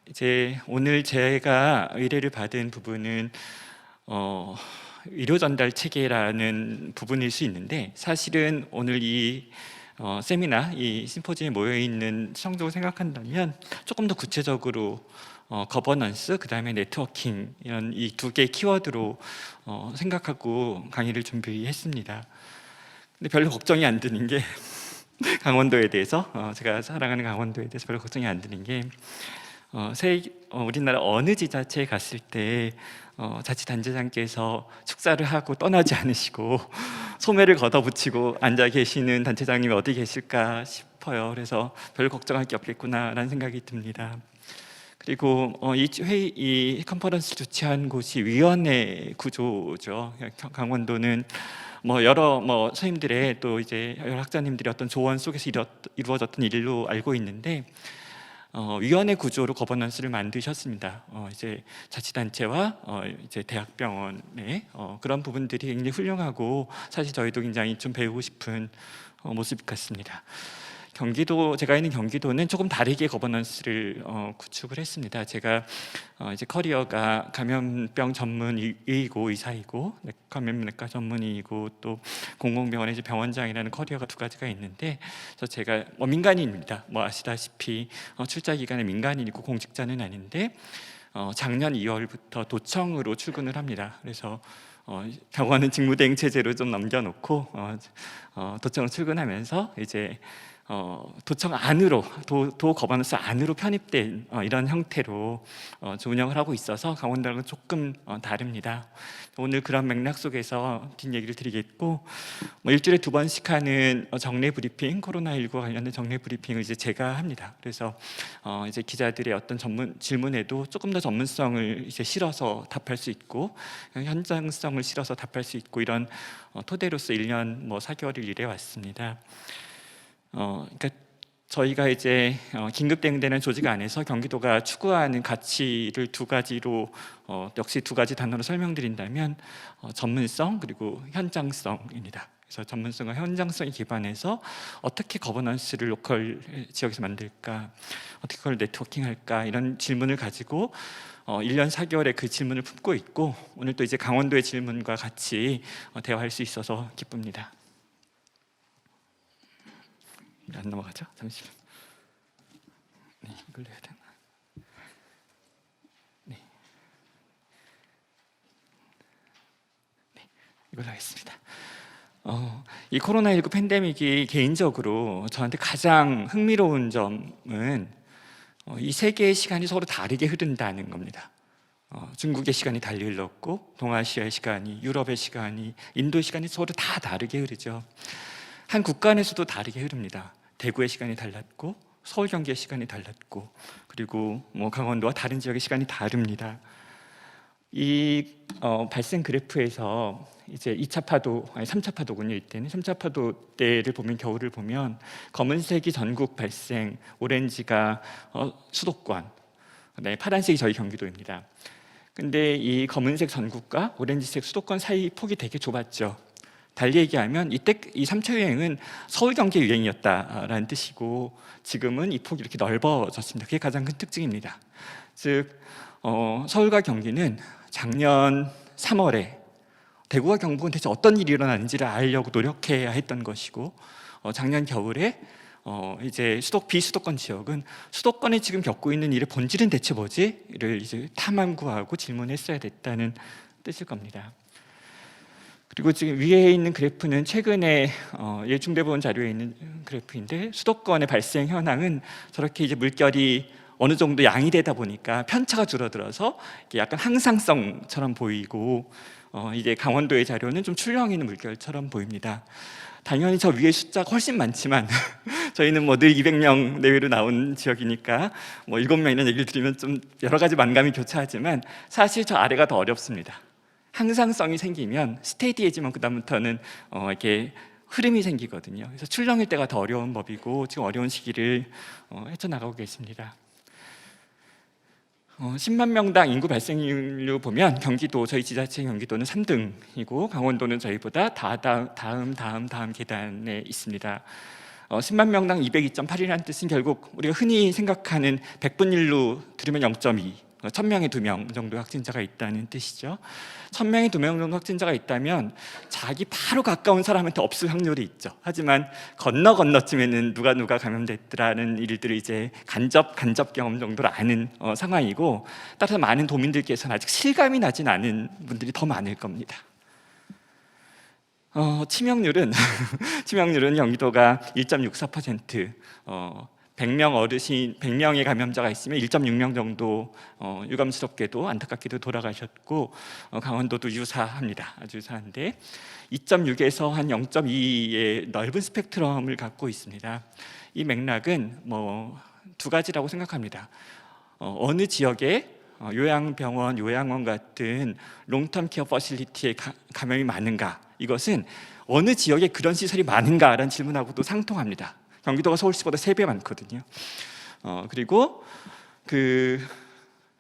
이제 오늘 제가 의뢰를 받은 부분은 의료 전달 체계라는 부분일 수 있는데, 사실은 오늘 이 세미나, 이 심포지엄에 모여 있는 시청적으로 생각한다면 조금 더 구체적으로 거버넌스, 그 다음에 네트워킹, 이런 이 두 개의 키워드로 생각하고 강의를 준비했습니다. 근데 별로 걱정이 안 드는 게 강원도에 대해서, 제가 사랑하는 강원도에 대해서 별로 걱정이 안 드는 게, 우리나라 어느 지자체에 갔을 때 자치단체장께서 축사를 하고 떠나지 않으시고 소매를 걷어붙이고 앉아 계시는 단체장님이 어디 계실까 싶어요. 그래서 별 걱정할 게 없겠구나라는 생각이 듭니다. 그리고 이 컨퍼런스를 주최한 곳이 위원회 구조죠. 강원도는 여러 선생님들의, 또 이제 여러 학자님들의 어떤 조언 속에서 이루어졌던 일로 알고 있는데, 위원회 구조로 거버넌스를 만드셨습니다. 이제 자치단체와 이제 대학병원의 그런 부분들이 굉장히 훌륭하고, 사실 저희도 굉장히 좀 배우고 싶은 모습 같습니다. 제가 있는 경기도는 조금 다르게 거버넌스를 구축을 했습니다. 제가 이제 커리어가 감염병 전문의이고 의사이고, 감염내과 전문의이고, 또 공공병원의 병원장이라는 커리어가 두 가지가 있는데, 그래서 제가 민간인입니다. 아시다시피 출자 기간에 민간인이고 공직자는 아닌데, 작년 2월부터 도청으로 출근을 합니다. 그래서 병원은 직무대행 체제로 좀 넘겨놓고 도청으로 출근하면서 이제 도청 안으로, 도 거버넌스 안으로 편입된 이런 형태로 운영을 하고 있어서 강원도랑은 조금 다릅니다. 오늘 그런 맥락 속에서 뒷얘기를 드리겠고, 일주일에 2번씩 하는 정례 브리핑, 코로나19 관련된 정례 브리핑을 이제 제가 합니다. 그래서 이제 기자들의 어떤 질문에도 조금 더 전문성을 이제 실어서 답할 수 있고, 현장성을 실어서 답할 수 있고, 이런 토대로서 1년 4개월을 일해 왔습니다. 그러니까 저희가 이제 긴급 대응되는 조직 안에서 경기도가 추구하는 가치를 두 가지로, 역시 두 가지 단어로 설명드린다면 전문성 그리고 현장성입니다. 그래서 전문성과 현장성에 기반해서 어떻게 거버넌스를 로컬 지역에서 만들까, 어떻게 그걸 네트워킹할까, 이런 질문을 가지고 1년 4개월의 그 질문을 품고 있고, 오늘 또 이제 강원도의 질문과 같이 대화할 수 있어서 기쁩니다. 안 넘어가죠? 잠시만. 네, 이걸로 해야 되나? 네, 이걸로 하겠습니다. 이 코로나19 팬데믹이 개인적으로 저한테 가장 흥미로운 점은 이 세 개의 시간이 서로 다르게 흐른다는 겁니다. 중국의 시간이 달리 흘렀고, 동아시아의 시간이, 유럽의 시간이, 인도의 시간이 서로 다 다르게 흐르죠. 한 국가 안에서도 다르게 흐릅니다. 대구의 시간이 달랐고, 서울 경기의 시간이 달랐고, 그리고 강원도와 다른 지역의 시간이 다릅니다. 이 발생 그래프에서 이제 2차 파도, 아니 3차 파도군요. 이때는 3차 파도 때를 보면, 겨울을 보면 검은색이 전국 발생, 오렌지가 수도권, 네, 파란색이 저희 경기도입니다. 근데 이 검은색 전국과 오렌지색 수도권 사이 폭이 되게 좁았죠. 달리 얘기하면 이때 이 3차 유행은 서울 경기 유행이었다라는 뜻이고, 지금은 이 폭이 이렇게 넓어졌습니다. 그게 가장 큰 특징입니다. 즉 서울과 경기는 작년 3월에 대구와 경북은 대체 어떤 일이 일어나는지를 알려고 노력해야 했던 것이고, 작년 겨울에 이제 비수도권 지역은 수도권이 지금 겪고 있는 일의 본질은 대체 뭐지?를 이제 탐구하고 질문했어야 됐다는 뜻일 겁니다. 그리고 지금 위에 있는 그래프는 최근에 중대본 자료에 있는 그래프인데, 수도권의 발생 현황은 저렇게 이제 물결이 어느 정도 양이 되다 보니까 편차가 줄어들어서 약간 항상성처럼 보이고, 이제 강원도의 자료는 좀 출렁이 있는 물결처럼 보입니다. 당연히 저 위에 숫자가 훨씬 많지만 저희는 늘 200명 내외로 나온 지역이니까 7명 이런 얘기를 드리면 좀 여러 가지 만감이 교차하지만, 사실 저 아래가 더 어렵습니다. 항상성이 생기면 스테디해지면 그다음부터는 이렇게 흐름이 생기거든요. 그래서 출렁일 때가 더 어려운 법이고, 지금 어려운 시기를 헤쳐나가고 계십니다. 10만 명당 인구 발생률로 보면 경기도, 저희 지자체 경기도는 3등이고, 강원도는 저희보다 다음 계단에 있습니다. 10만 명당 202.8이라는 뜻은 결국 우리가 흔히 생각하는 100분율로 들으면 0.2, 1000명에 2명 정도 확진자가 있다는 뜻이죠. 1000명에 2명 정도 확진자가 있다면 자기 바로 가까운 사람한테 없을 확률이 있죠. 하지만 건너쯤에는 누가 감염됐더라는 일들을 이제 간접 경험 정도로 아는 상황이고, 따라서 많은 도민들께서는 아직 실감이 나진 않은 분들이 더 많을 겁니다. 치명률은 경기도가 1.64%, 100명 어르신 100명의 감염자가 있으면 1.6명 정도 유감스럽게도 안타깝게도 돌아가셨고, 강원도도 유사합니다. 아주 유사한데 2.6에서 한 0.2의 넓은 스펙트럼을 갖고 있습니다. 이 맥락은 두 가지라고 생각합니다. 어느 지역에 요양병원, 요양원 같은 롱텀 케어 퍼실리티에 감염이 많은가, 이것은 어느 지역에 그런 시설이 많은가라는 질문하고도 상통합니다. 경기도가 서울시보다 3배 많거든요. 그리고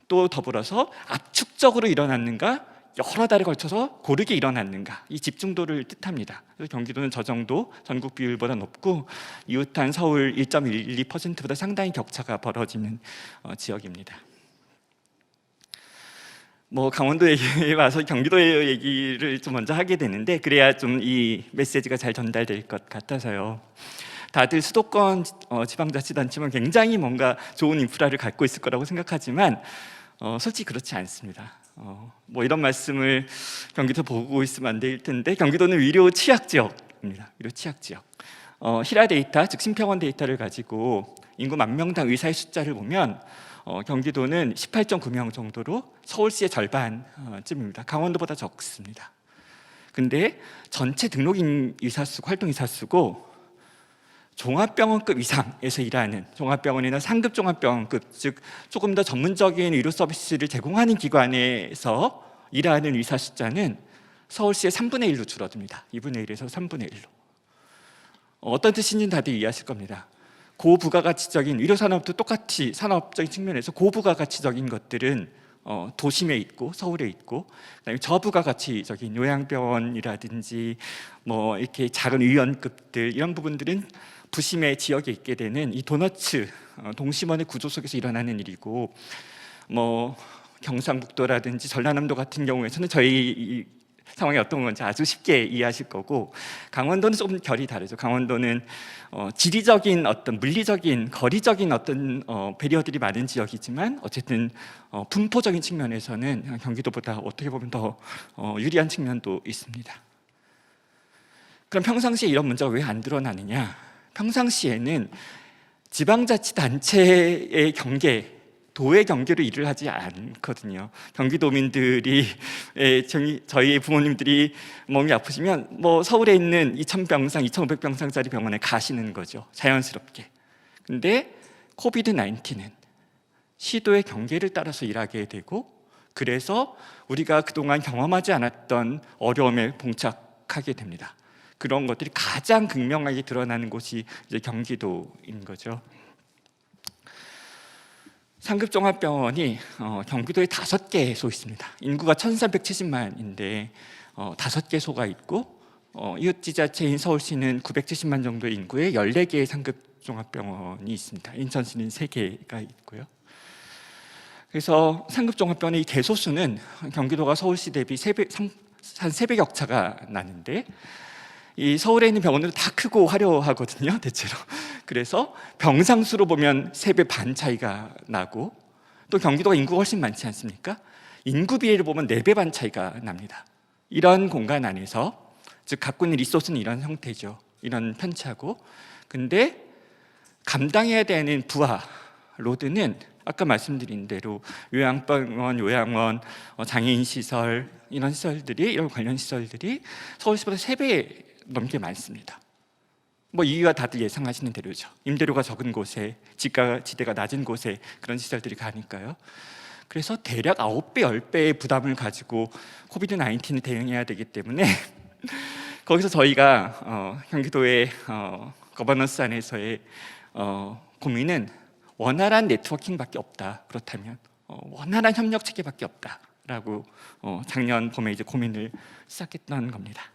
또 더불어서 압축적으로 일어났는가, 여러 달에 걸쳐서 고르게 일어났는가, 이 집중도를 뜻합니다. 그래서 경기도는 저 정도 전국 비율보다 높고, 이웃한 서울 1.12%보다 상당히 격차가 벌어지는 지역입니다. 강원도 얘기에 와서 경기도 얘기를 좀 먼저 하게 되는데, 그래야 좀 이 메시지가 잘 전달될 것 같아서요. 다들 수도권 지방자치단체면 굉장히 뭔가 좋은 인프라를 갖고 있을 거라고 생각하지만 솔직히 그렇지 않습니다. 이런 말씀을 경기도 보고 있으면 안 될 텐데, 경기도는 의료 취약 지역입니다. 의료 취약 지역. 히라 데이터, 즉 심평원 데이터를 가지고 인구 10,000명당 의사의 숫자를 보면 경기도는 18.9명 정도로 서울시의 절반쯤입니다. 강원도보다 적습니다. 근데 전체 등록인 의사 수, 활동 의사 수고 종합병원급 이상에서 일하는 종합병원이나 상급 종합병원급, 즉 조금 더 전문적인 의료 서비스를 제공하는 기관에서 일하는 의사 숫자는 서울시의 3분의 1로 줄어듭니다. 2분의 1에서 3분의 1로. 어떤 뜻인지는 다들 이해하실 겁니다. 고부가가치적인 의료산업도 똑같이 산업적인 측면에서 고부가가치적인 것들은 도심에 있고 서울에 있고, 그다음에 저부가가치적인 요양병원이라든지 이렇게 작은 의원급들, 이런 부분들은 부심의 지역에 있게 되는 이 도너츠 동심원의 구조 속에서 일어나는 일이고, 경상북도라든지 전라남도 같은 경우에서는 저희 상황이 어떤 건지 아주 쉽게 이해하실 거고, 강원도는 조금 결이 다르죠. 강원도는 지리적인 어떤 물리적인 거리적인 어떤 배리어들이 많은 지역이지만, 어쨌든 분포적인 측면에서는 경기도보다 어떻게 보면 더 유리한 측면도 있습니다. 그럼 평상시에 이런 문제가 왜 안 드러나느냐? 평상시에는 지방자치단체의 경계, 도의 경계로 일을 하지 않거든요. 경기도민들이, 저희 부모님들이 몸이 아프시면 서울에 있는 2,000병상, 2,500병상짜리 병원에 가시는 거죠. 자연스럽게. 근데 코비드-19는 시도의 경계를 따라서 일하게 되고, 그래서 우리가 그동안 경험하지 않았던 어려움에 봉착하게 됩니다. 그런 것들이 가장 극명하게 드러나는 곳이 이제 경기도인 거죠. 상급종합병원이 경기도에 5개소 있습니다. 인구가 1,370만인데 5개소가 있고, 이웃지자체인 서울시는 970만 정도의 인구에 14개의 상급종합병원이 있습니다. 인천시는 3개가 있고요. 그래서 상급종합병원의 이 개소수는 경기도가 서울시 대비 한 3배 격차가 나는데, 이 서울에 있는 병원들은 다 크고 화려하거든요, 대체로. 그래서 병상수로 보면 3배 반 차이가 나고, 또 경기도가 인구가 훨씬 많지 않습니까? 인구 비례를 보면 4배 반 차이가 납니다. 이런 공간 안에서, 즉 갖고 있는 리소스는 이런 형태죠. 이런 편차고, 근데 감당해야 되는 부하 로드는 아까 말씀드린 대로 요양병원, 요양원, 장애인 시설, 이런 시설들이, 이런 관련 시설들이 서울시보다 3배 넘게 많습니다. 이유가 다들 예상하시는 대로죠. 임대료가 적은 곳에, 지대가 낮은 곳에 그런 시설들이 가니까요. 그래서 대략 9배, 10배의 부담을 가지고 코비드-19을 대응해야 되기 때문에 거기서 저희가 경기도의 거버넌스 안에서의 고민은 원활한 네트워킹밖에 없다. 그렇다면 원활한 협력 체계밖에 없다라고 작년 봄에 이제 고민을 시작했던 겁니다.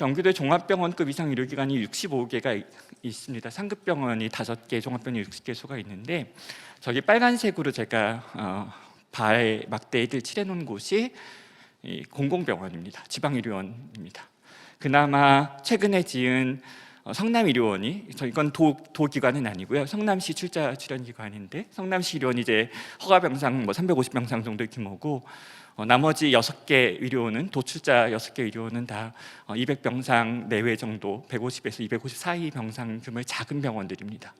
경기도에 종합병원급 이상 의료기관이 65개가 있습니다. 상급병원이 5개, 종합병원이 60개소가 있는데 저기 빨간색으로 제가 발 막대들 칠해놓은 곳이 이 공공병원입니다. 지방의료원입니다. 그나마 최근에 지은 성남의료원이 이건 도기관은 아니고요. 성남시 출자 출연기관인데 성남시 의료원이 이제 허가병상 350병상 정도의 규모고 나머지 6개 의료원은 도출자 6개 의료원은 다 200병상 내외 정도 150에서 250 사이 병상 규모의 작은 병원들입니다.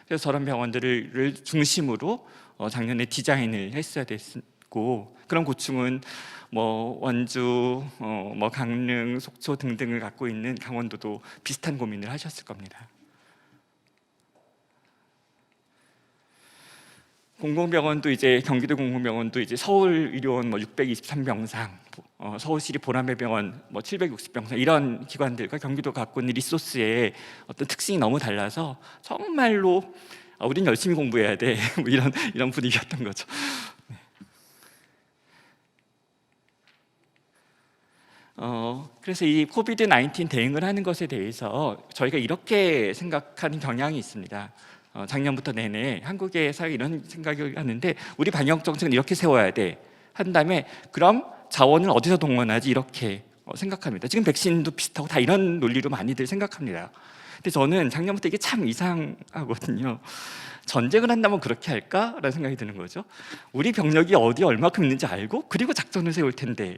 그래서 저런 병원들을 중심으로 작년에 디자인을 했어야 됐고 그런 고충은 원주, 강릉, 속초 등등을 갖고 있는 강원도도 비슷한 고민을 하셨을 겁니다. 공공병원도 이제 경기도 공공병원도 이제 서울의료원 623병상, 서울시립 보람의병원 760병상 이런 기관들과 경기도 갖고 있는 리소스의 어떤 특징이 너무 달라서 정말로 우린 열심히 공부해야 돼 이런 분위기였던 거죠. 그래서 이 코비드-19 대응을 하는 것에 대해서 저희가 이렇게 생각하는 경향이 있습니다. 작년부터 내내 한국의 사회 이런 생각을 하는데 우리 방역 정책은 이렇게 세워야 돼 한 다음에 그럼 자원을 어디서 동원하지 이렇게 생각합니다. 지금 백신도 비슷하고 다 이런 논리로 많이들 생각합니다. 근데 저는 작년부터 이게 참 이상하거든요. 전쟁을 한다면 그렇게 할까라는 생각이 드는 거죠. 우리 병력이 어디에 얼마큼 있는지 알고 그리고 작전을 세울 텐데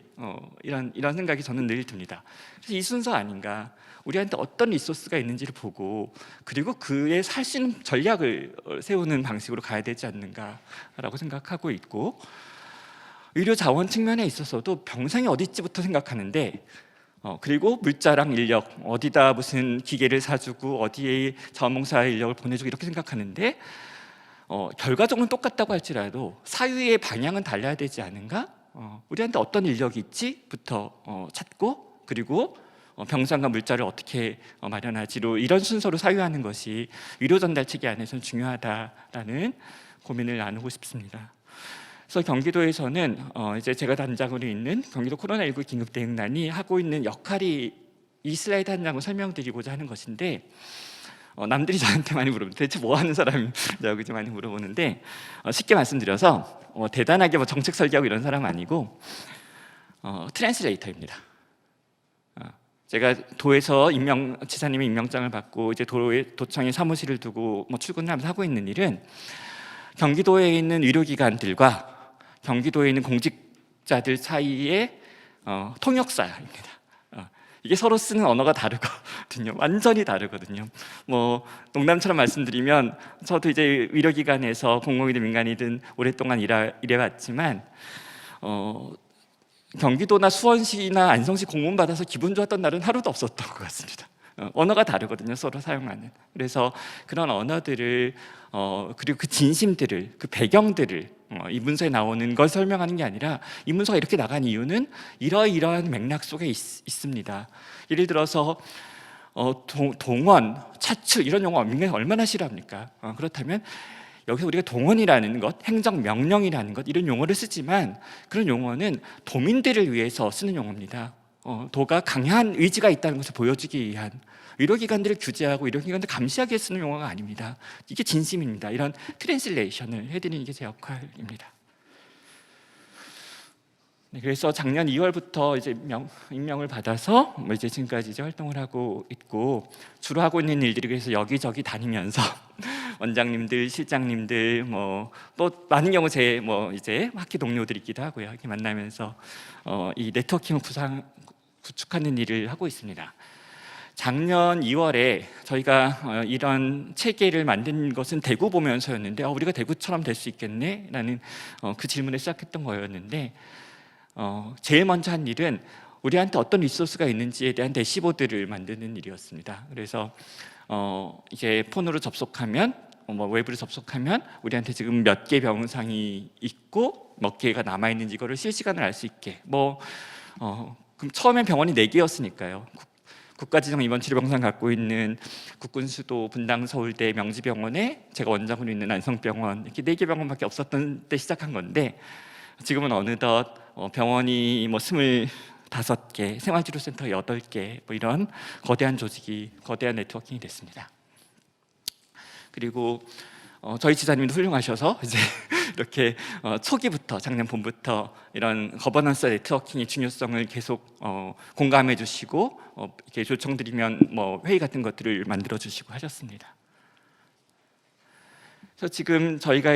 이런 생각이 저는 늘 듭니다. 그래서 이 순서 아닌가. 우리한테 어떤 리소스가 있는지를 보고 그리고 그에 살 수 있는 전략을 세우는 방식으로 가야 되지 않는가라고 생각하고 있고 의료 자원 측면에 있어서도 병상이 어디 있지부터 생각하는데 그리고 물자랑 인력 어디다 무슨 기계를 사주고 어디에 자원봉사 인력을 보내주고 이렇게 생각하는데 결과적으로는 똑같다고 할지라도 사유의 방향은 달라야 되지 않은가? 우리한테 어떤 인력이 있지?부터 찾고 그리고 병상과 물자를 어떻게 마련하지로 이런 순서로 사유하는 것이 의료 전달 체계 안에서는 중요하다라는 고민을 나누고 싶습니다. 그래서 경기도에서는 이제 제가 단장으로 있는 경기도 코로나19 긴급대응단이 하고 있는 역할이 이 슬라이드 한 장을 설명드리고자 하는 것인데 남들이 저한테 많이 물어보는데 대체 뭐 하는 사람이냐고 이제 많이 물어보는데 쉽게 말씀드려서 대단하게 정책 설계하고 이런 사람 아니고 트랜슬레이터입니다. 제가 도에서 지사님의 임명장을 받고 이제 도청에 사무실을 두고 출근을 하면서 하고 있는 일은 경기도에 있는 의료기관들과 경기도에 있는 공직자들 사이의 통역사입니다. 이게 서로 쓰는 언어가 다르거든요. 완전히 다르거든요. 농담처럼 말씀드리면 저도 이제 의료기관에서 공공이든 민간이든 오랫동안 일해왔지만 경기도나 수원시나 안성시 공문 받아서 기분 좋았던 날은 하루도 없었던 것 같습니다. 언어가 다르거든요, 서로 사용하는. 그래서 그런 언어들을 그리고 그 진심들을, 그 배경들을 이 문서에 나오는 걸 설명하는 게 아니라 이 문서가 이렇게 나간 이유는 이러이러한 맥락 속에 있습니다. 예를 들어서 동원, 차출 이런 용어 얼마나 싫어합니까? 그렇다면 여기서 우리가 동원이라는 것, 행정명령이라는 것 이런 용어를 쓰지만 그런 용어는 도민들을 위해서 쓰는 용어입니다. 도가 강한 의지가 있다는 것을 보여주기 위한 의료기관들을 규제하고 의료기관들 감시하기 위해 쓰는 용어가 아닙니다. 이게 진심입니다. 이런 트랜슬레이션을 해드리는 게 제 역할입니다. 네, 그래서 작년 2월부터 이제 임명을 받아서 이제 지금까지 이제 활동을 하고 있고 주로 하고 있는 일들이 그래서 여기저기 다니면서 원장님들, 실장님들 또 많은 경우 제 이제 학기 동료들이기도 하고요. 이렇게 만나면서 이 네트워킹을 구축하는 일을 하고 있습니다. 작년 2월에 저희가 이런 체계를 만든 것은 대구 보면서였는데 우리가 대구처럼 될 수 있겠네? 라는 그 질문에 시작했던 거였는데 제일 먼저 한 일은 우리한테 어떤 리소스가 있는지에 대한 대시보드를 만드는 일이었습니다. 그래서 이게 폰으로 접속하면 외부로 접속하면 우리한테 지금 몇 개 병상이 있고 몇 개가 남아있는지 이거를 실시간으로 알 수 있게 그럼 처음엔 병원이 4개였으니까요. 국가지정 입원치료병상 갖고 있는 국군수도, 분당, 서울대, 명지병원에 제가 원장으로 있는 안성병원 이렇게 4개 병원밖에 없었던 때 시작한 건데 지금은 어느덧 병원이 25 5개, 생활치료센터 8개 뭐 이런 거대한 조직이 거대한 네트워킹이 됐습니다. 그리고 저희 지사님도 훌륭하셔서 이제 이렇게 초기부터 작년 봄부터 이런 거버넌스 네트워킹의 중요성을 계속 공감해 주시고 이렇게 요청드리면 뭐 회의 같은 것들을 만들어 주시고 하셨습니다. 그래서 지금 저희가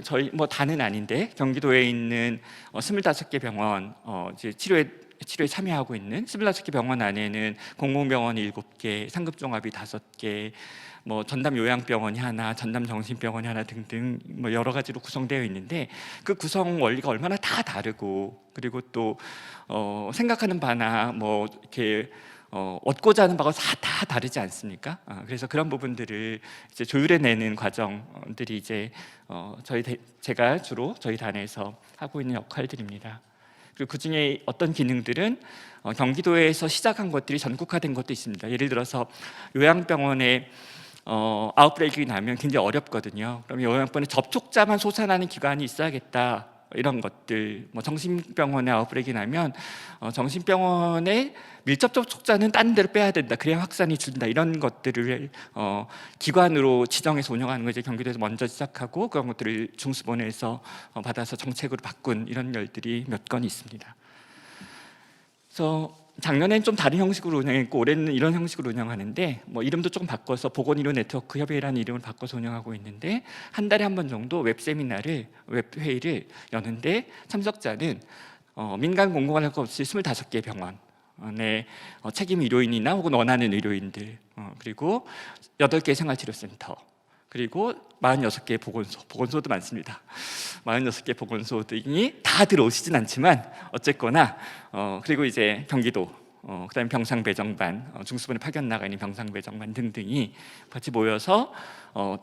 저희 뭐 다는 아닌데 경기도에 있는 25개 병원 이제 치료에 참여하고 있는 25개 병원 안에는 공공병원이 7개, 상급종합이 5개, 뭐 전담 요양병원이 하나, 전담 정신병원이 하나 등등 뭐 여러 가지로 구성되어 있는데 그 구성 원리가 얼마나 다 다르고 그리고 또 생각하는 바나 뭐 이렇게 얻고자 하는 바가 다 다르지 않습니까? 그래서 그런 부분들을 이제 조율해내는 과정들이 이제 제가 주로 저희 단에서 하고 있는 역할들입니다. 그리고 그 중에 어떤 기능들은 경기도에서 시작한 것들이 전국화된 것도 있습니다. 예를 들어서 요양병원에 아웃브레이크가 나면 굉장히 어렵거든요. 그럼 요양병원에 접촉자만 솟아나는 기관이 있어야겠다. 이런 것들, 뭐 정신병원에 아웃브레이크가 나면 정신병원에 밀접 접촉자는 다른 데로 빼야 된다. 그래야 확산이 줄다. 이런 것들을 기관으로 지정해서 운영하는 거 이제 경기도에서 먼저 시작하고 그런 것들을 중수본에서 받아서 정책으로 바꾼 이런 일들이 몇 건 있습니다. 그래서 작년엔 좀 다른 형식으로 운영했고 올해는 이런 형식으로 운영하는데 뭐 이름도 조금 바꿔서 보건의료 네트워크 협의회라는 이름을 바꿔서 운영하고 있는데 한 달에 한 번 정도 웹회의를 여는데 참석자는 민간 공공할 것 없이 25개 병원의 책임 의료인이나 혹은 원하는 의료인들 그리고 8개 생활치료센터 그리고 46개 보건소도 많습니다. 46개 보건소 등이 다 들어오시진 않지만 어쨌거나 그리고 이제 경기도 그다음에 병상배정반 중수본에 파견 나가 있는 병상배정반 등등이 같이 모여서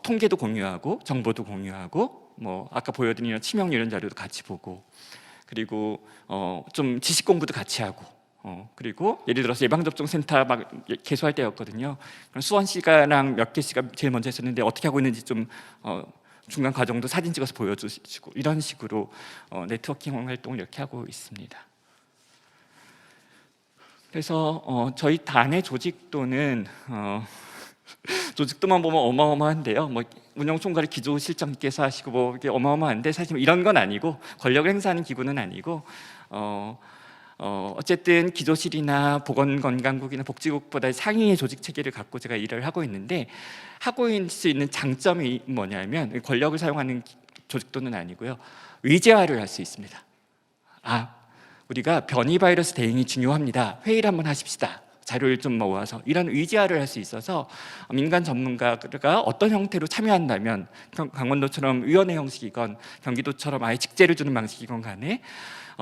통계도 공유하고 정보도 공유하고 뭐 아까 보여드린 치명 이런 자료도 같이 보고 그리고 좀 지식 공부도 같이 하고 그리고 예를 들어서 예방접종센터 막 개소할 때였거든요. 수원시가랑 몇 개시가 제일 먼저 했었는데 어떻게 하고 있는지 좀 중간 과정도 사진 찍어서 보여주시고 이런 식으로 네트워킹 활동을 이렇게 하고 있습니다. 그래서 저희 단의 조직도는 조직도만 보면 어마어마한데요. 뭐 운영총괄을 기조실장님께서 하시고 뭐 이게 어마어마한데 사실 이런 건 아니고 권력을 행사하는 기구는 아니고 어쨌든 기조실이나 보건건강국이나 복지국보다 상위의 조직 체계를 갖고 제가 일을 하고 있는데 하고 있을 수 있는 장점이 뭐냐면 권력을 사용하는 조직도는 아니고요. 의제화를 할 수 있습니다. 우리가 변이 바이러스 대응이 중요합니다. 회의를 한번 하십시다. 자료를 좀 모아서 이런 의제화를 할 수 있어서 민간 전문가가 어떤 형태로 참여한다면 강원도처럼 위원회 형식이건 경기도처럼 아예 직제를 주는 방식이건 간에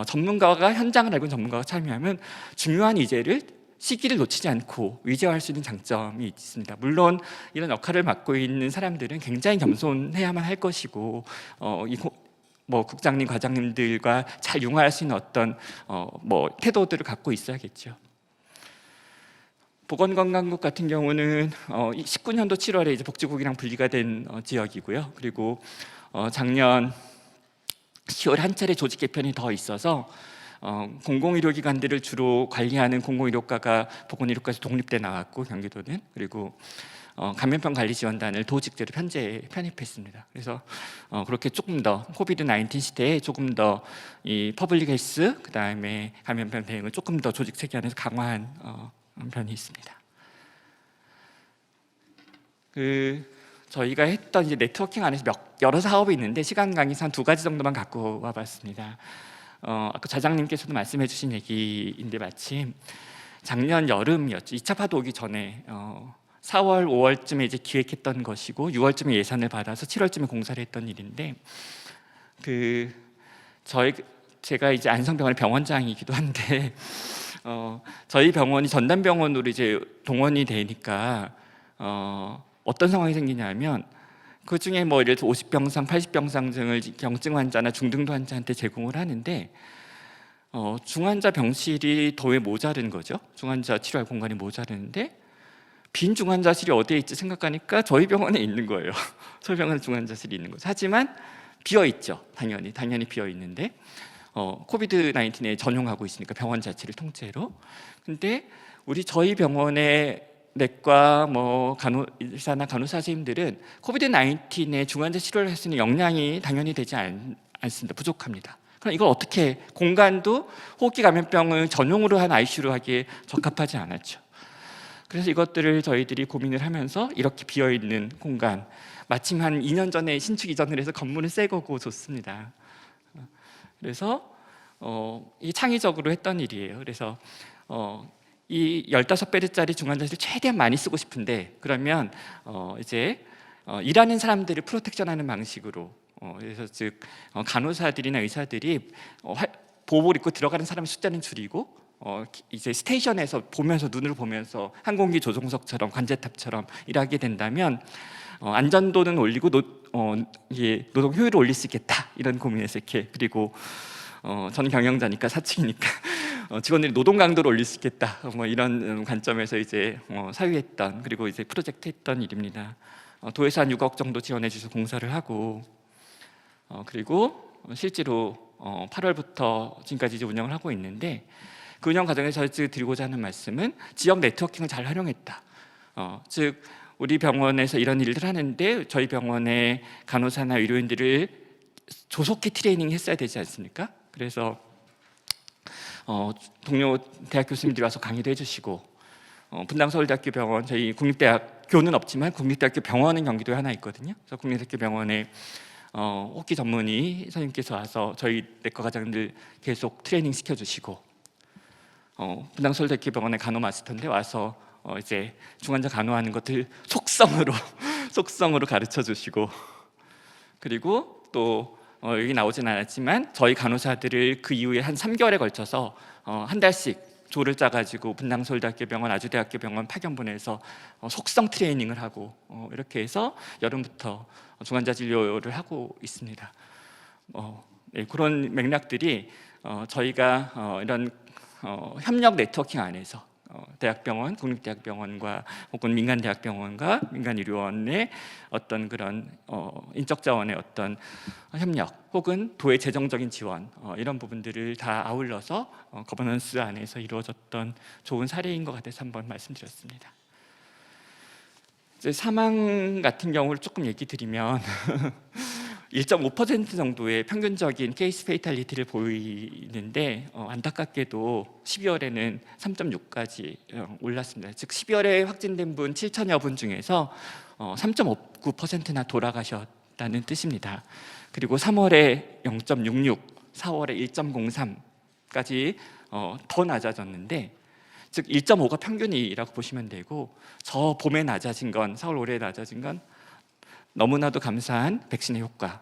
전문가가 현장을 알고 있는 전문가가 참여하면 중요한 의제를 시기를 놓치지 않고 의제화할 수 있는 장점이 있습니다. 물론 이런 역할을 맡고 있는 사람들은 굉장히 겸손해야만 할 것이고 뭐 국장님, 과장님들과 잘 융화할 수 있는 어떤 뭐 태도들을 갖고 있어야겠죠. 보건건강국 같은 경우는 19년도 7월에 이제 복지국이랑 분리가 된 지역이고요. 그리고 작년 10월 한 차례 조직 개편이 더 있어서 공공의료기관들을 주로 관리하는 공공의료과가 보건의료과에서 독립돼 나왔고 경기도는 그리고 감염병 관리 지원단을 도직제로 편입했습니다. 그래서 그렇게 조금 더 코비드 19 시대에 조금 더 이 퍼블릭 헬스 그다음에 감염병 대응을 조금 더 조직 체계 안에서 강화한 편이 있습니다. 저희가 했던 이제 네트워킹 안에서 여러 사업이 있는데 시간 관계상 2가지 정도만 갖고 와봤습니다. 아까 좌장님께서도 말씀해주신 얘기인데 마침 작년 여름이었죠. 2차 파도 오기 전에 4월, 5월쯤에 이제 기획했던 것이고 6월쯤에 예산을 받아서 7월쯤에 공사를 했던 일인데 제가 이제 안성병원의 병원장이기도 한데 저희 병원이 전담병원으로 이제 동원이 되니까 어떤 상황이 생기냐면 그 중에 뭐 예를 들어 50병상, 80병상 등을 경증 환자나 중등도 환자한테 제공을 하는데 중환자 병실이 도에 모자른 거죠. 중환자 치료할 공간이 모자르는데 빈 중환자실이 어디에 있지 생각하니까 저희 병원에 있는 거예요. 저희 병원에 중환자실이 있는 거죠. 하지만 비어 있죠. 당연히 비어 있는데 코비드 19에 전용하고 있으니까 병원 자체를 통째로. 근데 저희 병원의 내과 간호사나 간호사 선생님들은 코비드 19의 중환자 치료를 할 수 있는 역량이 당연히 되지 않습니다. 부족합니다. 그럼 이걸 어떻게, 공간도 호흡기 감염병을 전용으로 한 ICU로 하기에 적합하지 않았죠. 그래서 이것들을 저희들이 고민을 하면서 이렇게 비어있는 공간, 마침 한 2년 전에 신축 이전을 해서 건물은 새 거고 좋습니다. 그래서 이 창의적으로 했던 일이에요. 그래서 이 15베드짜리 중환자실을 최대한 많이 쓰고 싶은데, 그러면 이제 일하는 사람들을 프로텍션하는 방식으로, 그래서 즉 간호사들이나 의사들이 보호복을 입고 들어가는 사람의 숫자는 줄이고, 이제 스테이션에서 보면서, 눈으로 보면서 항공기 조종석처럼 관제탑처럼 일하게 된다면 안전도는 올리고 노동 효율을 올릴 수 있겠다, 이런 고민에서 이렇게. 그리고 저는 경영자니까, 사측이니까 직원들이 노동 강도를 올릴 수 있겠다, 이런 관점에서 이제 사유했던, 그리고 이제 프로젝트 했던 일입니다. 도에서 한 6억 정도 지원해 주셔서 공사를 하고, 그리고 실제로 8월부터 지금까지 이제 운영을 하고 있는데, 그 운영 과정에서 드리고자 하는 말씀은 지역 네트워킹을 잘 활용했다. 즉 우리 병원에서 이런 일을 하는데 저희 병원의 간호사나 의료인들을 조속히 트레이닝 했어야 되지 않습니까? 그래서 동료 대학 교수님들이 와서 강의도 해주시고, 분당서울대학교 병원, 저희 국립대학교는 없지만 국립대학교 병원은 경기도에 하나 있거든요. 그래서 국립대학교 병원에 호흡기 전문의 선생님께서 와서 저희 내과 과장들 계속 트레이닝 시켜주시고, 분당서울대학교 병원의 간호 마스터인데 와서 이제 중환자 간호하는 것들 속성으로 가르쳐 주시고, 그리고 또 여기 나오진 않았지만 저희 간호사들을 그 이후에 한 3개월에 걸쳐서 한 달씩 조를 짜가지고 분당서울대학교 병원, 아주대학교 병원 파견 보내서 속성 트레이닝을 하고, 이렇게 해서 여름부터 중환자 진료를 하고 있습니다. 네, 그런 맥락들이 저희가 이런 협력 네트워킹 안에서 대학병원, 국립대학병원과 혹은 민간대학병원과 민간의료원의 어떤 그런 인적 자원의 어떤 협력, 혹은 도의 재정적인 지원, 이런 부분들을 다 아울러서 거버넌스 안에서 이루어졌던 좋은 사례인 것 같아서 한번 말씀드렸습니다. 이제 사망 같은 경우를 조금 얘기 드리면 1.5% 정도의 평균적인 케이스 페이탈리티를 보이는데, 안타깝게도 12월에는 3.6까지 올랐습니다. 즉 12월에 확진된 분 7천여 분 중에서 3.59%나 돌아가셨다는 뜻입니다. 그리고 3월에 0.66, 4월에 1.03까지 더 낮아졌는데, 즉 1.5가 평균이라고 보시면 되고, 저 봄에 낮아진 건, 4월 올해 낮아진 건 너무나도 감사한 백신의 효과.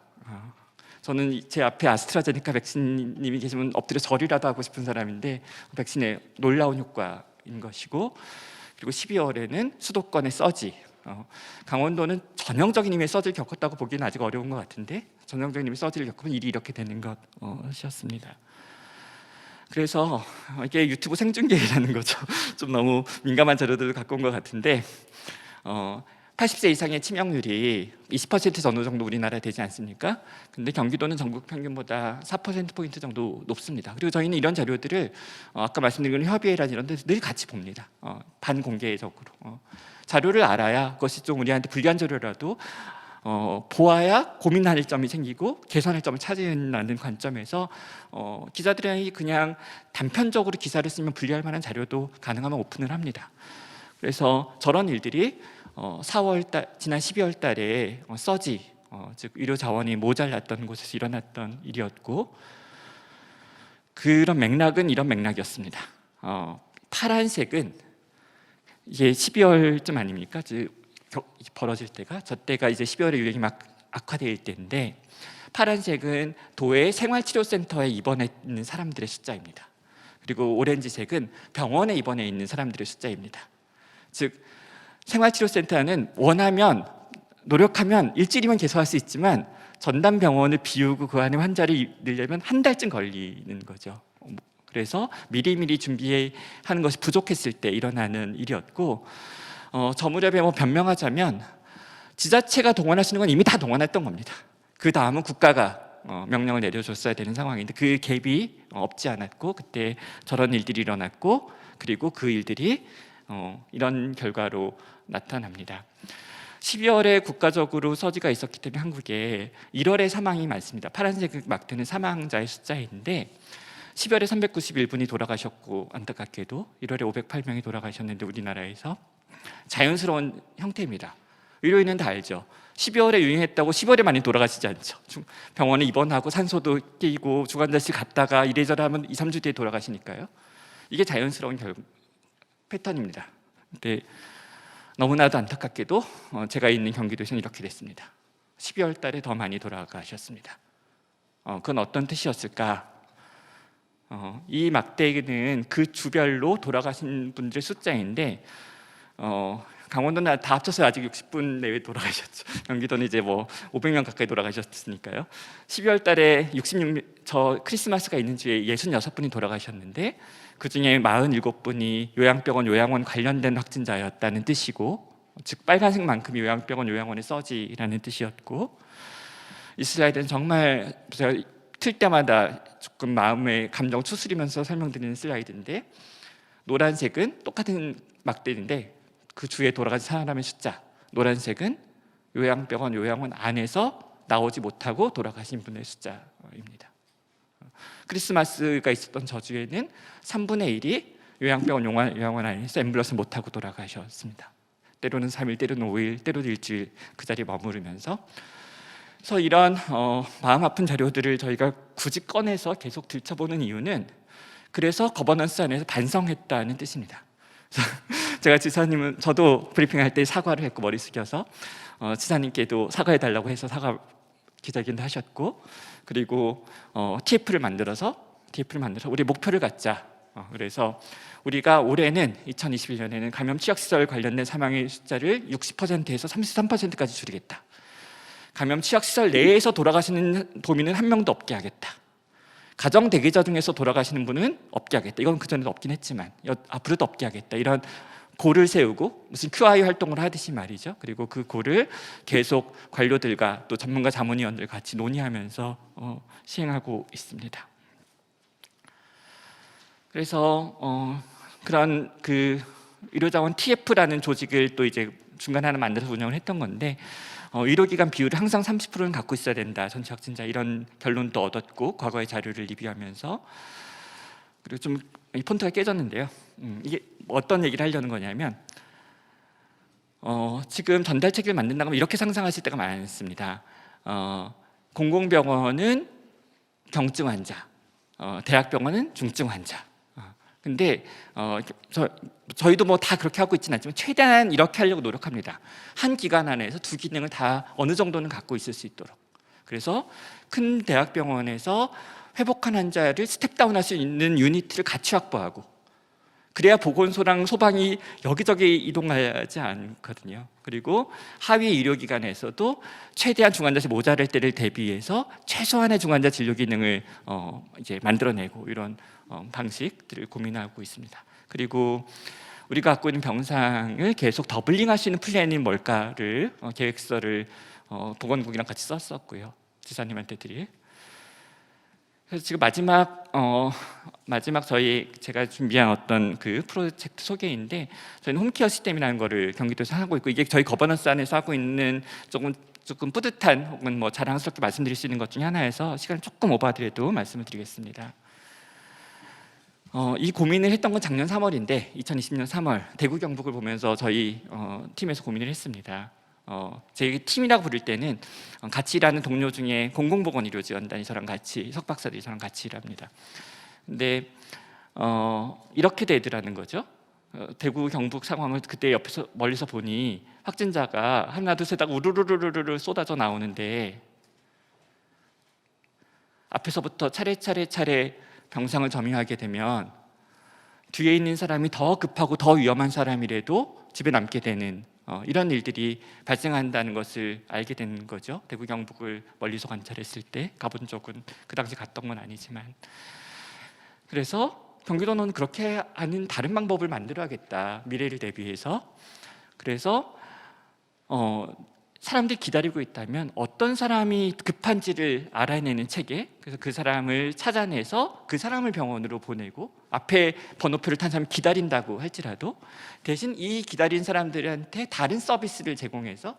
저는 제 앞에 아스트라제네카 백신님이 계시면 엎드려 절이라도 하고 싶은 사람인데, 백신의 놀라운 효과인 것이고, 그리고 12월에는 수도권의 서지, 강원도는 전형적인 의미의 서지를 겪었다고 보기는 아직 어려운 것 같은데, 전형적인 의미의 서지를 겪으면 일이 이렇게 되는 것이었습니다. 그래서 이게 유튜브 생중계라는 거죠. 좀 너무 민감한 자료들을 갖고 온 것 같은데, 80세 이상의 치명률이 20% 전후 정도 우리나라에 되지 않습니까? 근데 경기도는 전국 평균보다 4%포인트 정도 높습니다. 그리고 저희는 이런 자료들을 아까 말씀드린 협의회라는 이런 데서 늘 같이 봅니다. 반공개적으로. 자료를 알아야 그것이 좀 우리한테 불리한 자료라도 보아야 고민할 점이 생기고 개선할 점을 찾으려는 관점에서 기자들이 그냥 단편적으로 기사를 쓰면 불리할 만한 자료도 가능하면 오픈을 합니다. 그래서 저런 일들이 지난 12월 달에 서지, 즉 의료 자원이 모자랐던 곳에서 일어났던 일이었고, 그런 맥락은 이런 맥락이었습니다. 파란색은 이게 12월쯤 아닙니까? 벌어질 때가, 저 때가 이제 12월에 유행이 막 악화될 때인데, 파란색은 도의 생활치료센터에 입원해 있는 사람들의 숫자입니다. 그리고 오렌지색은 병원에 입원해 있는 사람들의 숫자입니다. 즉 생활치료센터는 원하면, 노력하면 일주일이면 개소할 수 있지만 전담병원을 비우고 그 안에 환자를 넣으려면 한 달쯤 걸리는 거죠. 그래서 미리미리 준비하는 것이 부족했을 때 일어나는 일이었고, 저 무렵에 변명하자면 지자체가 동원할 수 있는 건 이미 다 동원했던 겁니다. 그 다음은 국가가 명령을 내려줬어야 되는 상황인데 그 갭이 없지 않았고 그때 저런 일들이 일어났고 그리고 그 일들이 이런 결과로 나타납니다. 12월에 국가적으로 서지가 있었기 때문에 한국에 1월에 사망이 많습니다. 파란색 마크는 사망자의 숫자인데 12월에 391분이 돌아가셨고 안타깝게도 1월에 508명이 돌아가셨는데 우리나라에서 자연스러운 형태입니다. 의료인은 다 알죠. 12월에 유행했다고 10월에 많이 돌아가시지 않죠. 병원에 입원하고 산소도 끼고 주간자실 갔다가 이래저래 하면 2, 3주 뒤에 돌아가시니까요. 이게 자연스러운 패턴입니다. 근데 너무나도 안타깝게도 제가 있는 경기도에서는 이렇게 됐습니다. 12월 달에 더 많이 돌아가셨습니다. 그건 어떤 뜻이었을까? 이 막대기는 그 주별로 돌아가신 분들의 숫자인데 강원도는 다 합쳐서 아직 60분 내외 돌아가셨죠. 경기도는 이제 뭐 500명 가까이 돌아가셨으니까요. 12월 달에 저 크리스마스가 있는 주에 66분이 돌아가셨는데 그중에 47분이 요양병원, 요양원 관련된 확진자였다는 뜻이고, 즉 빨간색만큼이 요양병원, 요양원의 서지라는 뜻이었고, 이 슬라이드는 정말 제가 틀 때마다 조금 마음의 감정 추스리면서 설명드리는 슬라이드인데, 노란색은 똑같은 막대인데 그 주에 돌아가신 사람의 숫자, 노란색은 요양병원, 요양원 안에서 나오지 못하고 돌아가신 분의 숫자입니다. 크리스마스가 있었던 저 주에는 3분의 1이 요양병원, 요양원 안에서 앰뷸런스 못하고 돌아가셨습니다. 때로는 3일, 때로는 5일, 때로는 일주일 그 자리에 머무르면서. 그래서 이런 마음 아픈 자료들을 저희가 굳이 꺼내서 계속 들춰보는 이유는 그래서 거버넌스 안에서 반성했다는 뜻입니다. 제가 지사님은 저도 브리핑할 때 사과를 했고 머리 숙여서 지사님께도 사과해달라고 해서 사과 기자회견도 하셨고, 그리고 TF를 만들어서 우리 목표를 갖자. 그래서 우리가 올해는 2021년에는 감염 취약시설 관련된 사망의 숫자를 60%에서 33%까지 줄이겠다. 감염 취약시설 내에서 돌아가시는 도민은 한 명도 없게 하겠다. 가정 대기자 중에서 돌아가시는 분은 없게 하겠다. 이건 그전에도 없긴 했지만 앞으로도 없게 하겠다. 이런 고를 세우고 무슨 QI 활동을 하듯이 말이죠. 그리고 그 고를 계속 관료들과 또 전문가 자문위원들 같이 논의하면서 시행하고 있습니다. 그래서 그런 그 의료자원 TF라는 조직을 또 이제 중간에 하나 만들어서 운영을 했던 건데, 의료기관 비율을 항상 30%는 갖고 있어야 된다. 전체 확진자 이런 결론도 얻었고, 과거의 자료를 리뷰하면서. 그리고 좀 이 폰트가 깨졌는데요. 이게 어떤 얘기를 하려는 거냐면 지금 전달책을 만든다고 하면 이렇게 상상하실 때가 많습니다. 공공병원은 경증 환자, 대학병원은 중증 환자. 근데 저희도 뭐 다 그렇게 하고 있지는 않지만 최대한 이렇게 하려고 노력합니다. 한 기관 안에서 두 기능을 다 어느 정도는 갖고 있을 수 있도록. 그래서 큰 대학병원에서 회복한 환자를 스텝다운할 수 있는 유니트를 같이 확보하고, 그래야 보건소랑 소방이 여기저기 이동하지 않거든요. 그리고 하위 의료기관에서도 최대한 중환자실 모자랄 때를 대비해서 최소한의 중환자 진료 기능을 이제 만들어내고, 이런 방식들을 고민하고 있습니다. 그리고 우리가 갖고 있는 병상을 계속 더블링할 수 있는 플랜이 뭘까를 계획서를 보건국이랑 같이 썼었고요. 지사님한테 드릴. 그래서 지금 마지막 제가 준비한 어떤 그 프로젝트 소개인데, 저희는 홈케어 시스템이라는 거를 경기도에서 하고 있고, 이게 저희 거버넌스 안에서 하고 있는 조금 뿌듯한 혹은 뭐 자랑스럽게 말씀드릴 수 있는 것 중에 하나여서 시간 조금 오버하더라도 말씀을 드리겠습니다. 이 고민을 했던 건 작년 3월인데 2020년 3월 대구 경북을 보면서 저희 팀에서 고민을 했습니다. 제 팀이라고 부를 때는 같이 일하는 동료 중에 공공보건의료지원단이 저랑 같이, 석박사들이 저랑 같이 일합니다. 근데 이렇게 되더라는 거죠. 대구 경북 상황을 그때 옆에서 멀리서 보니 확진자가 하나 둘 셋 하고 우르르르르르 쏟아져 나오는데, 앞에서부터 차례 병상을 점유하게 되면 뒤에 있는 사람이 더 급하고 더 위험한 사람이라도 집에 남게 되는 이런 일들이 발생한다는 것을 알게 된 거죠. 대구 경북을 멀리서 관찰했을 때, 가본 적은 그 당시 갔던 건 아니지만. 그래서 경기도는 그렇게 하는 다른 방법을 만들어야겠다, 미래를 대비해서. 그래서 사람들이 기다리고 있다면 어떤 사람이 급한지를 알아내는 체계, 그래서 그 사람을 찾아내서 그 사람을 병원으로 보내고 앞에 번호표를 탄 사람이 기다린다고 할지라도 대신 이 기다린 사람들한테 다른 서비스를 제공해서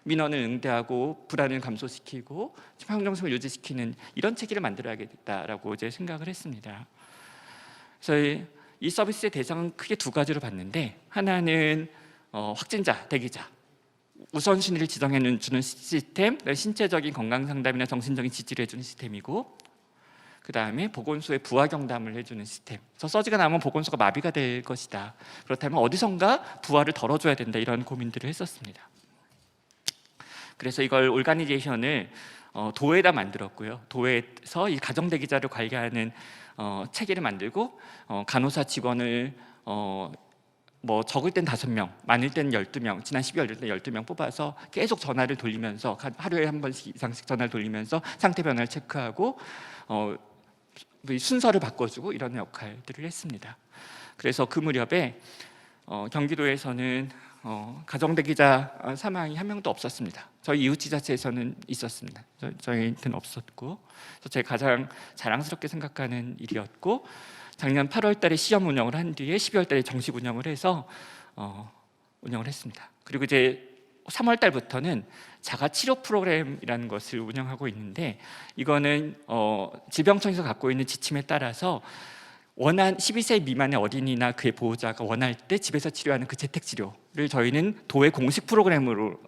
민원을 응대하고 불안을 감소시키고 평정심을 유지시키는 이런 체계를 만들어야겠다라고 이제 생각을 했습니다. 그래서 이 서비스의 대상은 크게 두 가지로 봤는데, 하나는 확진자, 대기자 우선순위를 지정해 주는 시스템, 신체적인 건강 상담이나 정신적인 지지를 해주는 시스템이고, 그 다음에 보건소에 부하 경담을 해주는 시스템. 그래서 서지가 나면 보건소가 마비가 될 것이다. 그렇다면 어디선가 부하를 덜어줘야 된다, 이런 고민들을 했었습니다. 그래서 이걸 오르가니제이션을 도에다 만들었고요. 도에서 이 가정 대기자를 관리하는 체계를 만들고 간호사 직원을 뭐 적을 땐 5명, 많을 땐 12명, 지난 12월 때 12명 뽑아서 계속 전화를 돌리면서 하루에 한 번씩 이상씩 전화를 돌리면서 상태 변화를 체크하고 순서를 바꿔주고 이런 역할들을 했습니다. 그래서 그 무렵에 경기도에서는 가정대기자 사망이 한 명도 없었습니다. 저희 이웃지자체에서는 있었습니다. 저희한테는 없었고, 그래서 제가 가장 자랑스럽게 생각하는 일이었고, 작년 8월 달에 시험 운영을 한 뒤에 12월 달에 정식 운영을 해서 운영을 했습니다. 그리고 이제 3월 달부터는 자가 치료 프로그램이라는 것을 운영하고 있는데, 이거는 질병청에서 갖고 있는 지침에 따라서 12세 미만의 어린이나 그의 보호자가 원할 때 집에서 치료하는 그 재택 치료를 저희는 도의 공식 프로그램으로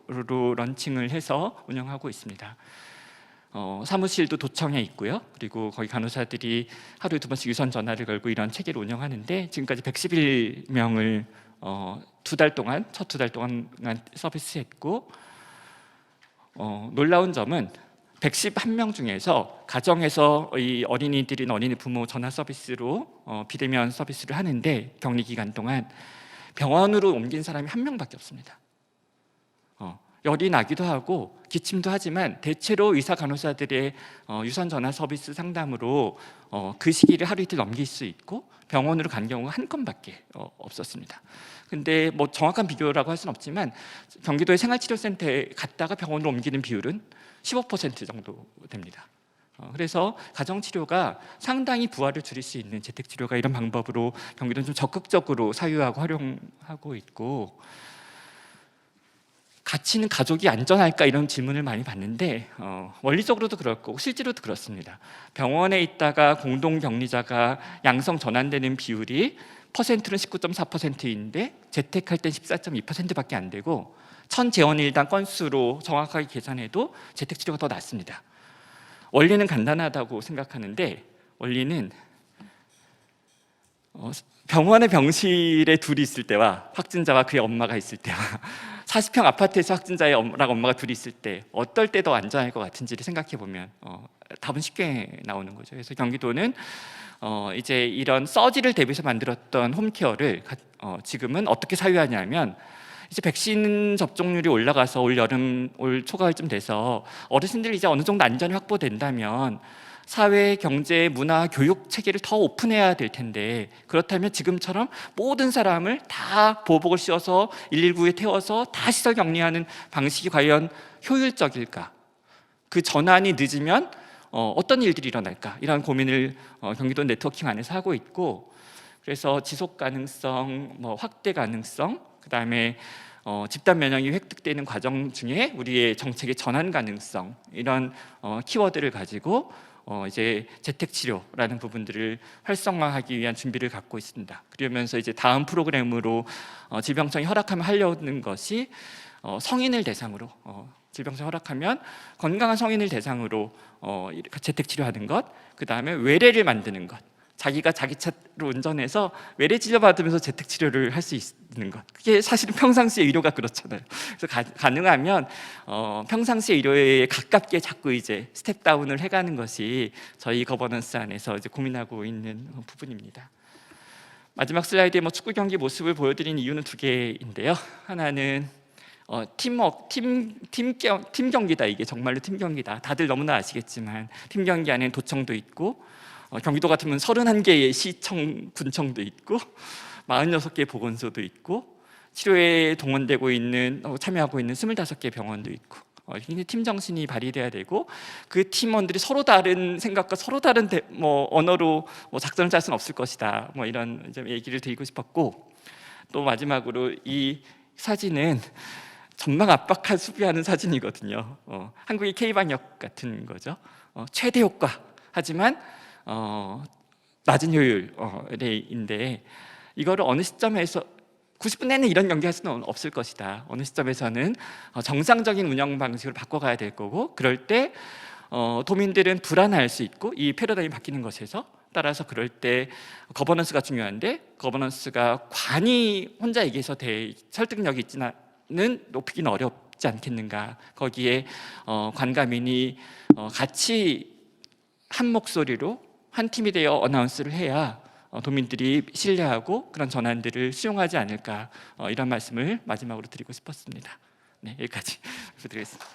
런칭을 해서 운영하고 있습니다. 사무실도 도청에 있고요. 그리고 거기 간호사들이 하루에 2번씩 유선 전화를 걸고 이런 체계를 운영하는데, 지금까지 111명을 첫 2달 동안 서비스했고, 놀라운 점은 111명 중에서 가정에서 이 어린이들이나 어린이 부모 전화 서비스로 비대면 서비스를 하는데, 격리 기간 동안 병원으로 옮긴 사람이 1명밖에 없습니다. 열이 나기도 하고 기침도 하지만 대체로 의사 간호사들의 유선 전화 서비스 상담으로 그 시기를 하루 이틀 넘길 수 있고 병원으로 간 경우가 한 건밖에 없었습니다. 근데 뭐 정확한 비교라고 할 수는 없지만 경기도의 생활치료센터에 갔다가 병원으로 옮기는 비율은 15% 정도 됩니다. 그래서 가정치료가 상당히 부하를 줄일 수 있는 재택치료가 이런 방법으로 경기도는 좀 적극적으로 사유하고 활용하고 있고, 같이는 가족이 안전할까 이런 질문을 많이 받는데 원리적으로도 그럴 거고 실제로도 그렇습니다. 병원에 있다가 공동격리자가 양성 전환되는 비율이 퍼센트는 19.4%인데 재택할 땐 14.2%밖에 안 되고, 1000재원일당 건수로 정확하게 계산해도 재택치료가 더 낫습니다. 원리는 간단하다고 생각하는데, 원리는 병원의 병실에 둘이 있을 때와 확진자와 그의 엄마가 있을 때와 40평 아파트에서 확진자의 엄마가 둘이 있을 때 어떨 때 더 안전할 것 같은지를 생각해 보면 답은 쉽게 나오는 거죠. 그래서 경기도는 이제 이런 서지를 대비해서 만들었던 홈케어를 지금은 어떻게 사유하냐면, 이제 백신 접종률이 올라가서 올 여름, 올 초가을쯤 돼서 어르신들이 이제 어느 정도 안전이 확보된다면 사회, 경제, 문화, 교육 체계를 더 오픈해야 될 텐데, 그렇다면 지금처럼 모든 사람을 다 보복을 씌워서 119에 태워서 다 시설 격리하는 방식이 과연 효율적일까? 그 전환이 늦으면 어떤 일들이 일어날까? 이런 고민을 경기도 네트워킹 안에서 하고 있고, 그래서 지속 가능성, 확대 가능성, 그 다음에 집단 면역이 획득되는 과정 중에 우리의 정책의 전환 가능성, 이런 키워드를 가지고 이제 재택 치료라는 부분들을 활성화하기 위한 준비를 갖고 있습니다. 그러면서 이제 다음 프로그램으로 질병청이 허락하면 하려는 것이 성인을 대상으로, 질병청이 허락하면 건강한 성인을 대상으로 재택 치료하는 것, 그 다음에 외래를 만드는 것, 자기가 자기 차로 운전해서 외래 진료받으면서 재택 치료를 할 수 있는 것, 그게 사실은 평상시의 의료가 그렇잖아요. 그래서 가능하면 평상시의 의료에 가깝게 자꾸 이제 스텝 다운을 해가는 것이 저희 거버넌스 안에서 이제 고민하고 있는 부분입니다. 마지막 슬라이드에 축구 경기 모습을 보여드린 이유는 2개인데요. 하나는 팀 경기다. 이게 정말로 팀 경기다. 다들 너무나 아시겠지만 팀 경기 안에는 도청도 있고, 경기도 같으면 31개의 시청, 군청도 있고 46개의 보건소도 있고 치료에 동원되고 있는 참여하고 있는 25개 병원도 있고 굉장히 팀 정신이 발휘돼야 되고 그 팀원들이 서로 다른 생각과 서로 다른 언어로 작전을 짤 수는 없을 것이다. 이런 좀 얘기를 드리고 싶었고 또 마지막으로 이 사진은 전망 압박한 수비하는 사진이거든요. 한국의 K방역 같은 거죠. 최대 효과 하지만 낮은 효율인데 이거를 어느 시점에서 90분 내내 이런 연기할 수는 없을 것이다. 어느 시점에서는 정상적인 운영 방식으로 바꿔가야 될 거고 그럴 때 도민들은 불안할 수 있고 이 패러다임이 바뀌는 것에서 따라서 그럴 때 거버넌스가 중요한데 거버넌스가 관이 혼자 얘기해서 설득력이 있지는 높이기는 어렵지 않겠는가. 거기에 관가민이 같이 한 목소리로 한 팀이 되어 어나운스를 해야 도민들이 신뢰하고 그런 전환들을 수용하지 않을까 이런 말씀을 마지막으로 드리고 싶었습니다. 네, 여기까지 부탁드리겠습니다.